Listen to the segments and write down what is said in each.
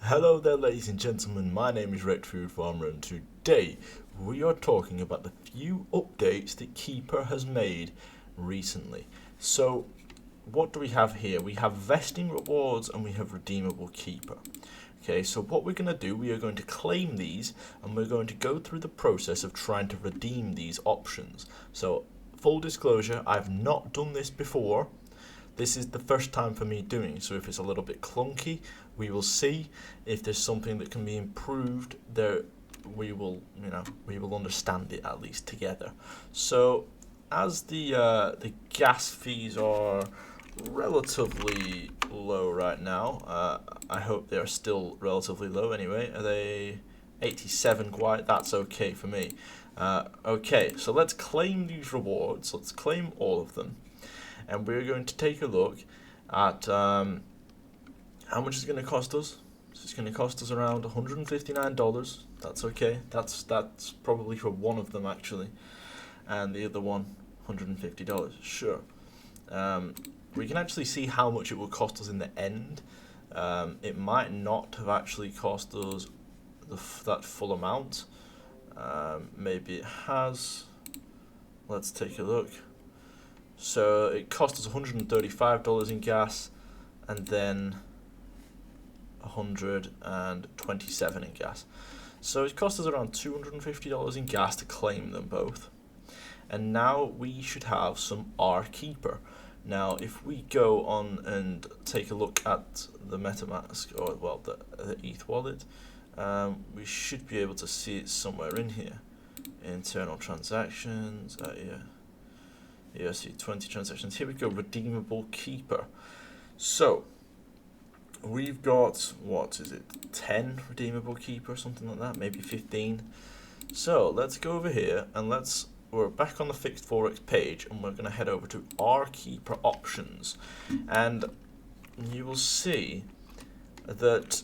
Hello there, ladies and gentlemen. My name is Red Food Farmer, and today we are talking about the few updates that Keeper has made recently. So, what do we have here? We have vesting rewards and we have redeemable Keeper. Okay, so what we're going to do, we are going to claim these and we're going to go through the process of trying to redeem these options. So, full disclosure, I've not done this before. This is the first time for me doing, so if it's a little bit clunky, we will see. If there's something that can be improved, there we will understand it at least together. So as the gas fees are relatively low right now, I hope they are still relatively low anyway. Are they 87 quite? That's okay for me. Okay, so let's claim these rewards. Let's claim all of them. And we're going to take a look at how much it's going to cost us. So it's going to cost us around $159. That's okay. That's probably for one of them actually, and the other one $150. Sure. We can actually see how much it will cost us in the end. It might not have actually cost us that full amount. Maybe it has. Let's take a look. So it cost us $135 in gas, and then $127 in gas. So it cost us around $250 in gas to claim them both. And now we should have some R Keeper. Now, if we go on and take a look at the MetaMask, or well, the ETH wallet, we should be able to see it somewhere in here. Internal transactions, ERC20 transactions. Here we go, redeemable Keeper. So we've got, what is it, 10 redeemable Keeper, something like that, maybe 15. So let's go over here and we're back on the fixed forex page, and we're going to head over to R Keeper options, and you will see that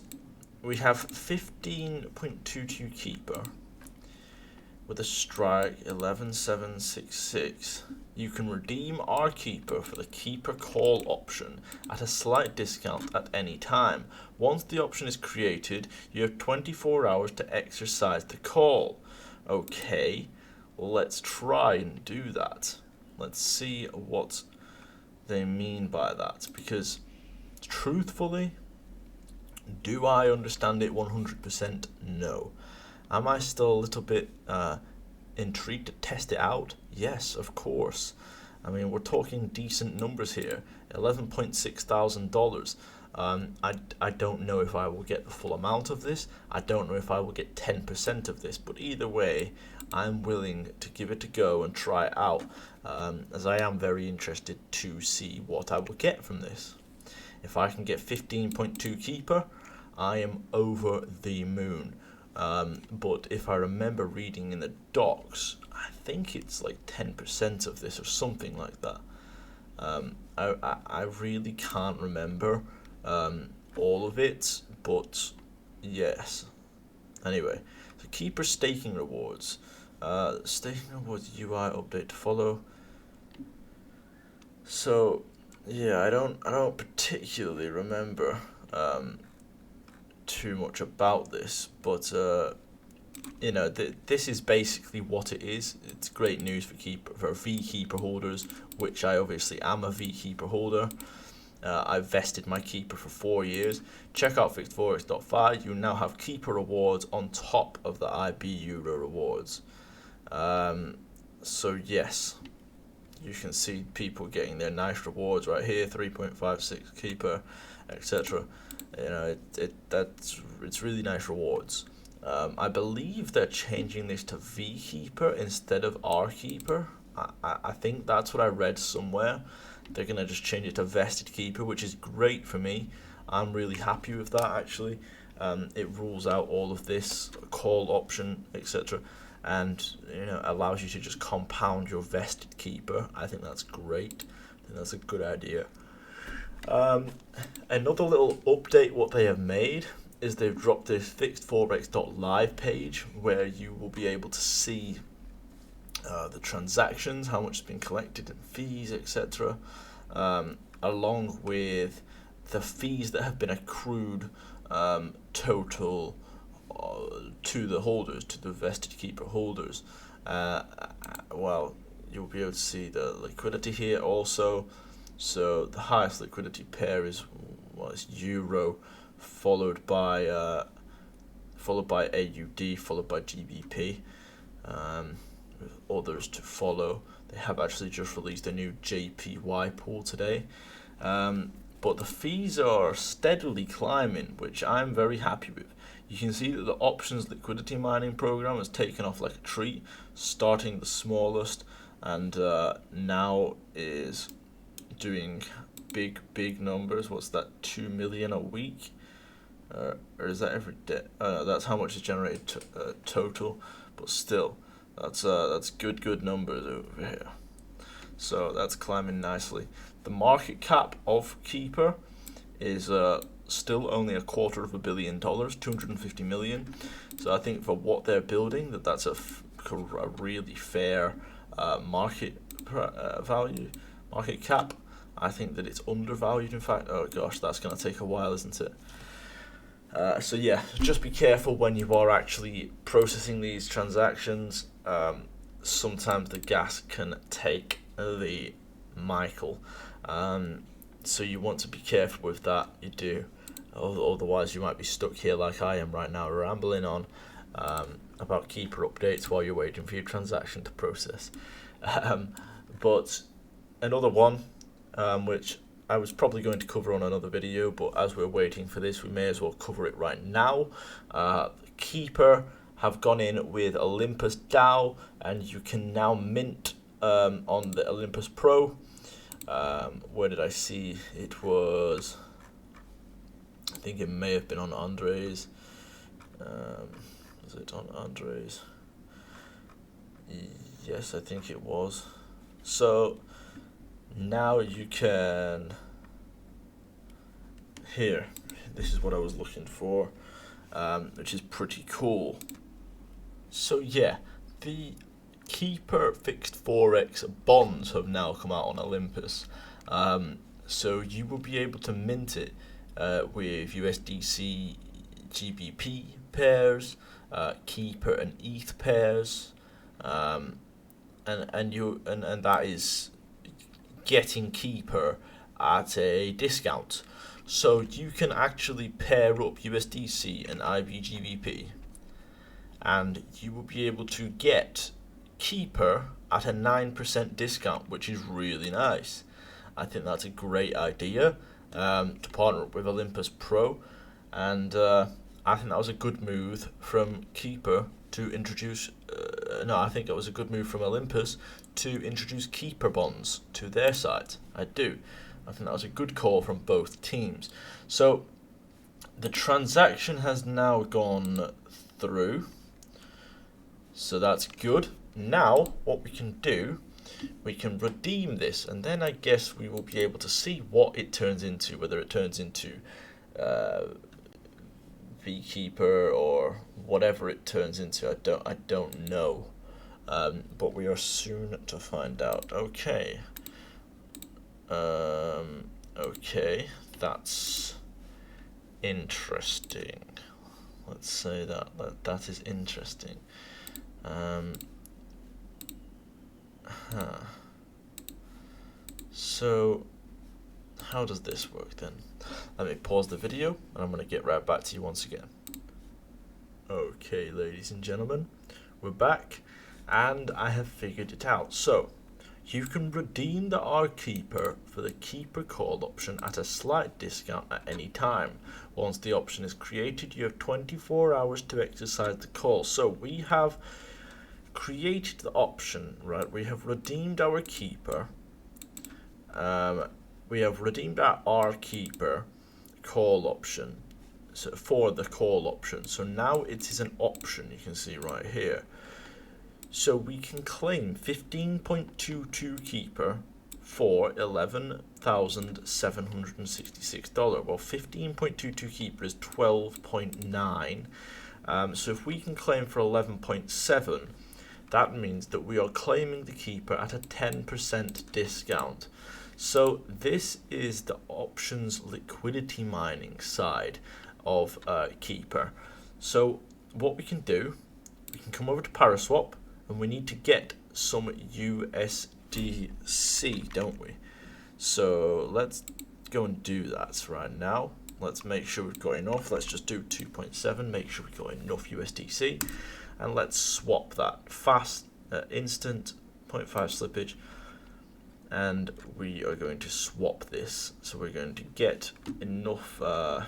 we have 15.22 Keeper with a strike 11766. You can redeem R Keeper for the Keeper Call option at a slight discount at any time. Once the option is created, you have 24 hours to exercise the call. Okay, let's try and do that. Let's see what they mean by that, because truthfully, do I understand it 100%? No. Am I still a little bit intrigued to test it out? Yes, of course. I mean, we're talking decent numbers here. $11.6 thousand. I don't know if I will get the full amount of this. I don't know if I will get 10% of this. But either way, I'm willing to give it a go and try it out, as I am very interested to see what I will get from this. If I can get 15.2 Keeper, I am over the moon. But if I remember reading in the docs, I think it's like 10% of this or something like that. I really can't remember all of it, but yes. Anyway, so Keeper staking rewards. Staking rewards UI update to follow. So yeah, I don't particularly remember too much about this, but this is basically what it is. It's great news for VKeeper holders, which I obviously am a VKeeper holder. I've vested my Keeper for 4 years. Check out fixedforex.fi. You now have Keeper rewards on top of the IB Euro rewards. So yes, you can see people getting their nice rewards right here, 3.56 Keeper, etc. It's really nice rewards. I believe they're changing this to VKeeper instead of R Keeper. I think that's what I read somewhere. They're gonna just change it to vested Keeper, which is great for me. I'm really happy with that actually. It rules out all of this call option, etc., and allows you to just compound your vested Keeper. I think that's great. I think that's a good idea. Another little update what they have made is they've dropped this fixedforex.live page where you will be able to see the transactions, how much has been collected, and fees, etc., along with the fees that have been accrued total to the holders, to the vested keeper holders. Well, you'll be able to see the liquidity here also. So the highest liquidity pair is euro, followed by AUD, followed by GBP, with others to follow. They have actually just released a new JPY pool today, but the fees are steadily climbing, which I'm very happy with. You can see that the options liquidity mining program has taken off like a tree, starting the smallest, and now is doing big numbers. What's that, 2 million a week, or is that every day? That's how much is generated total, but still, that's good numbers over here. So that's climbing nicely. The market cap of Keeper is still only $250 million, 250 million. So I think for what they're building, that's a really fair market cap. I think that it's undervalued, in fact. Oh gosh, that's going to take a while, isn't it? So yeah, just be careful when you are actually processing these transactions. Sometimes the gas can take the Michael. So you want to be careful with that, you do. Otherwise you might be stuck here like I am right now, rambling on about Keeper updates while you're waiting for your transaction to process. But another one, which I was probably going to cover on another video, but as we're waiting for this, we may as well cover it right now. Keeper have gone in with Olympus DAO, and you can now mint on the Olympus Pro. Where did I see it was? I think it may have been on Andre's. Was it on Andre's? Yes, I think it was. So now you can, here, this is what I was looking for, which is pretty cool. So yeah, the Keeper fixed forex bonds have now come out on Olympus. So you will be able to mint it with USDC GBP pairs, Keeper and ETH pairs, and that is getting Keeper at a discount. So you can actually pair up USDC and IBGBP, and you will be able to get Keeper at a 9% discount, which is really nice. I think that's a great idea to partner up with Olympus Pro, and I think that was a good move from Keeper to introduce. I think it was a good move from Olympus to introduce Keeper bonds to their site. I think that was a good call from both teams. So the transaction has now gone through, so that's good. Now what we can do, we can redeem this, and then I guess we will be able to see what it turns into, whether it turns into Keeper or whatever it turns into. I don't know, but we are soon to find out. Okay, that's interesting. Let's say that is interesting. So how does this work then? Let me pause the video and I'm going to get right back to you once again. Okay, ladies and gentlemen, we're back and I have figured it out. So you can redeem the R Keeper for the Keeper call option at a slight discount at any time. Once the option is created, you have 24 hours to exercise the call. So we have created the option, right? We have redeemed our Keeper. We have redeemed our R Keeper call option, so for the call option. So now it is an option, you can see right here. So we can claim 15.22 Keeper for $11,766. Well, 15.22 Keeper is 12.9. So if we can claim for 11.7, that means that we are claiming the Keeper at a 10% discount. So this is the options liquidity mining side of Keeper. So what we can do, we can come over to Paraswap, and we need to get some USDC, don't we? So let's go and do that right now. Let's make sure we've got enough. Let's just do 2.7, make sure we've got enough USDC, and let's swap that fast, instant, 0.5 slippage, and we are going to swap this. So we're going to get enough, we're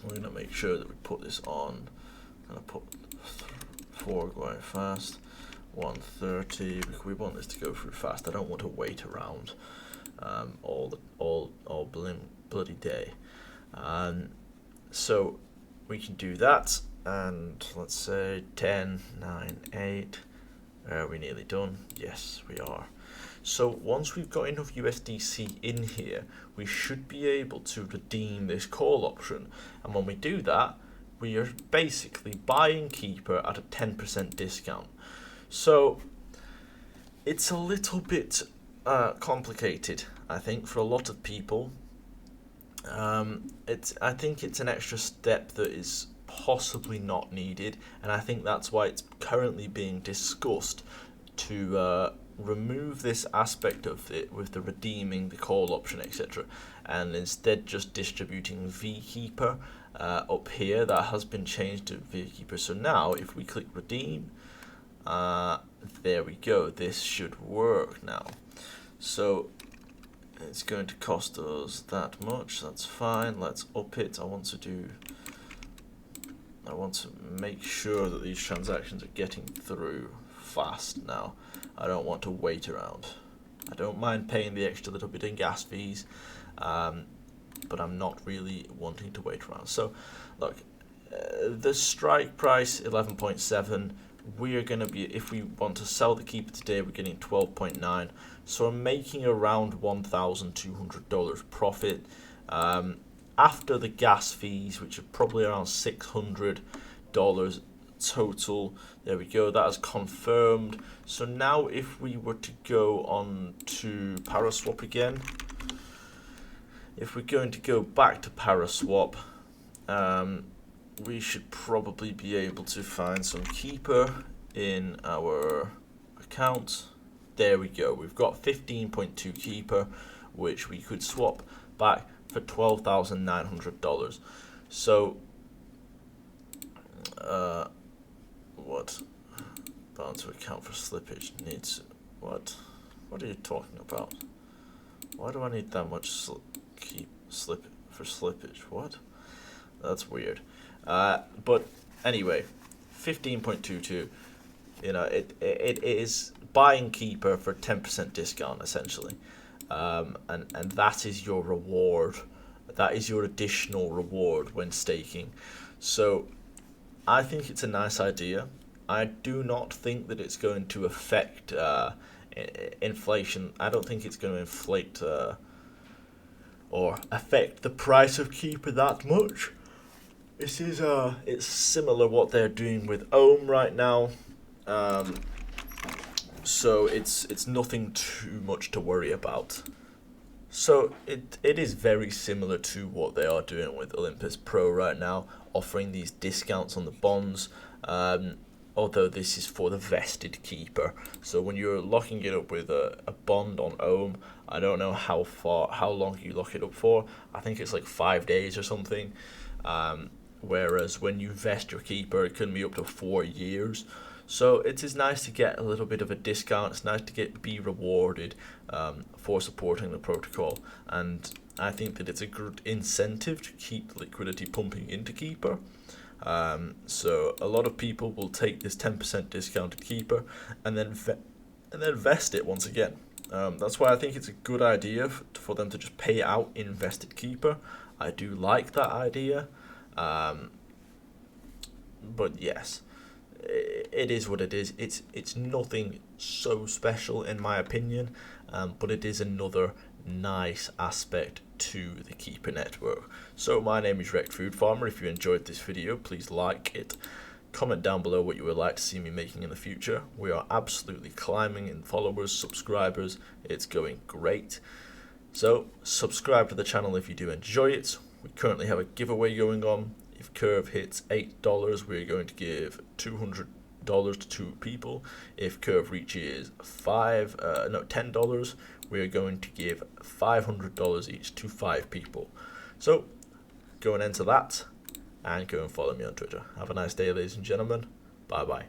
going to make sure that we put this on. I'm going to put 4 going fast, 130, because we want this to go through fast. I don't want to wait around all bloody day. So we can do that, and let's say 10, 9, 8. Are we nearly done? Yes, we are. So once we've got enough USDC in here, we should be able to redeem this call option. And when we do that, we are basically buying Keeper at a 10% discount. So it's a little bit complicated, I think, for a lot of people. I think it's an extra step that is possibly not needed, and I think that's why it's currently being discussed to remove this aspect of it with the redeeming the call option, etc., and instead just distributing VKeeper up here. That has been changed to VKeeper. So now if we click redeem, there we go, this should work now. So it's going to cost us that much, that's fine, let's up it. I want to make sure that these transactions are getting through fast now. I don't want to wait around. I don't mind paying the extra little bit in gas fees, but I'm not really wanting to wait around. So look, the strike price 11.7. we're going to be, if we want to sell the Keeper today, we're getting 12.9. So I'm making around $1,200 profit after the gas fees, which are probably around $600 total. There we go, that is confirmed. So now if we were to go on to Paraswap again, if we're going to go back to Paraswap, we should probably be able to find some Keeper in our account. There we go, we've got 15.2 Keeper, which we could swap back for $12,900. So what balance to account for slippage needs, what are you talking about? Why do I need that much slip for slippage? What? That's weird. But anyway, 15.22, you know, it is buying Keeper for 10% discount essentially, and that is your reward. That is your additional reward when staking. So I think it's a nice idea. I do not think that it's going to affect inflation. I don't think it's going to inflate or affect the price of Keeper that much. This is it's similar what they're doing with Ohm right now, so it's nothing too much to worry about. So it is very similar to what they are doing with Olympus Pro right now, offering these discounts on the bonds, although this is for the vested Keeper. So when you're locking it up with a bond on Ohm, I don't know how long you lock it up for. I think it's like 5 days or something. Whereas when you vest your Keeper, it can be up to 4 years. So it is nice to get a little bit of a discount. It's nice to be rewarded for supporting the protocol, and I think that it's a good incentive to keep liquidity pumping into Keeper. So a lot of people will take this 10% discounted Keeper and then vest it once again. That's why I think it's a good idea for them to just pay out invested Keeper. I do like that idea. But yes, it is what it is. It's nothing so special in my opinion, but it is another nice aspect to the Keeper network. So my name is Wrecked Food Farmer. If you enjoyed this video, please like it. Comment down below what you would like to see me making in the future. We are absolutely climbing in followers, subscribers. It's going great. So subscribe to the channel if you do enjoy it. we currently have a giveaway going on. If Curve hits $8, we're going to give $200 to 2 people. If Curve reaches $10, we're going to give $500 each to 5 people. So go and enter that, and go and follow me on Twitter. Have a nice day, ladies and gentlemen. Bye bye.